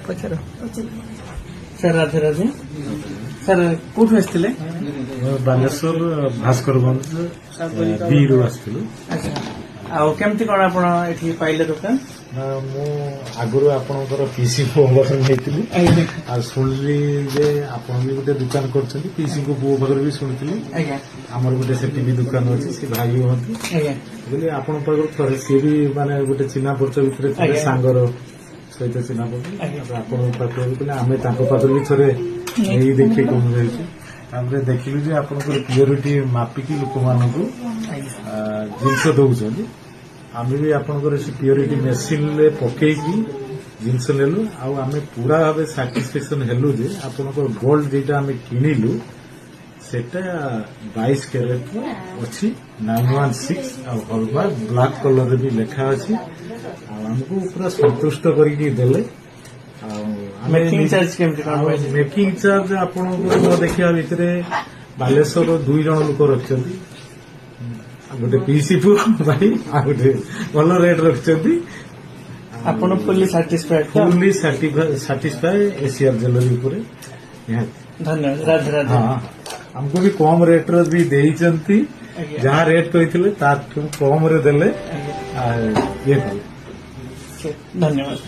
ପଚାର sir. Radhe Radhe sir, କୋଉଠୁ ଆସିଥିଲେ? ବାଲେଶ୍ୱର ଭାସ୍କରଗଞ୍ଜ ବିରୁ ଆସିଥିଲୁ। ଆଚ୍ଛା, ଆଉ କେମିତି କଣ ଆପଣ ଏଠି ପାଇଲେ ଦୋକାନ? ମୁଁ ଆଗରୁ ଆପଣଙ୍କର ପିସି ପୁଅ ପାଖରେ ନେଇଥିଲି, ଆଉ ଶୁଣିଲି ଯେ ଆପଣ ବି ଗୋଟେ ଦୋକାନ କରୁଛନ୍ତି। ପିସିଙ୍କ ପୁଅ ପାଖରେ ବି ଶୁଣିଥିଲି। ଆଜ୍ଞା ଆମର ଗୋଟେ ସେଠି ବି ଦୋକାନ ଅଛି, ସେ ଭାଇ ହୁଅନ୍ତି। ଆଜ୍ଞା ବୋଲି ଆପଣଙ୍କ ପାଖରୁ ଥରେ ସିଏ ବି ମାନେ ଗୋଟେ ଚିହ୍ନା ପରିଚୟ ଭିତରେ ଥିଲେ, ସାଙ୍ଗର ସହିତ ଚିହ୍ନା ପରିଚୟ। ଆପଣଙ୍କ ପାଖରେ ବି ଥିଲେ, ଆମେ ତାଙ୍କ ପାଖରେ ବି ଥରେ ନେଇ ଦେଖି କଣ ରହିଛୁ। ତାପରେ ଦେଖିଲୁ ଯେ ଆପଣଙ୍କର ପିଓରିଟି ମାପିକି ଲୋକମାନଙ୍କୁ ଜିନିଷ ଦଉଛନ୍ତି। ଆମେ ବି ଆପଣଙ୍କର ସେ ପିଓରିଟି ମେସିନରେ ପକେଇକି ଜିନିଷ ନେଲୁ, ଆଉ ଆମେ ପୁରା ଭାବେ ସାଟିସ୍ଫାକ୍ସନ ହେଲୁ ଯେ ଆପଣଙ୍କର ଗୋଲ୍ଡ ଯେଟା ଆମେ କିଣିଲୁ ସେଟା 22 କ୍ୟାରେଟ ଅଛି, 916, ଆଉ ହଲମାର୍କ ବ୍ଲାକ୍ କଲରରେ ବି ଲେଖା ଅଛି। ଆଉ ଆମକୁ ପୁରା ସନ୍ତୁଷ୍ଟ କରିକି ଦେଲେ। ଆଉ ମେକିଂ ଚାର୍ଜ କେମିତି କଣ? ମେକିଂ ଚାର୍ଜ ଆପଣଙ୍କୁ ନ ଦେଖିବା ଭିତରେ ବାଲେଶ୍ୱର 2 ଜଣ ଲୋକ ରଖିଛନ୍ତି, ଗୋଟେ ପିସି ପୁଅ ଭାଇ, ଆଉ ଗୋଟେ ଭଲ ରେଟ୍ ରଖିଛନ୍ତି। ଆପଣ ଫୁଲି ସାଟିସ୍ଫାଏଡ୍? ଫୁଲି ସାଟିସ୍ଫାଏ ଏସିଆର ଜୁଏଲାରୀ ଉପରେ। ଧନ୍ୟବାଦ। ରାଧେ ରାଧେ। ହଁ, ଆମକୁ ବି କମ ରେଟ୍ର ବି ଦେଇଛନ୍ତି, ଯାହା ରେଟ୍ କହିଥିଲେ ତାଠୁ କମରେ ଦେଲେ। ଆଉ ଇଏ କଲେ। ଧନ୍ୟବାଦ।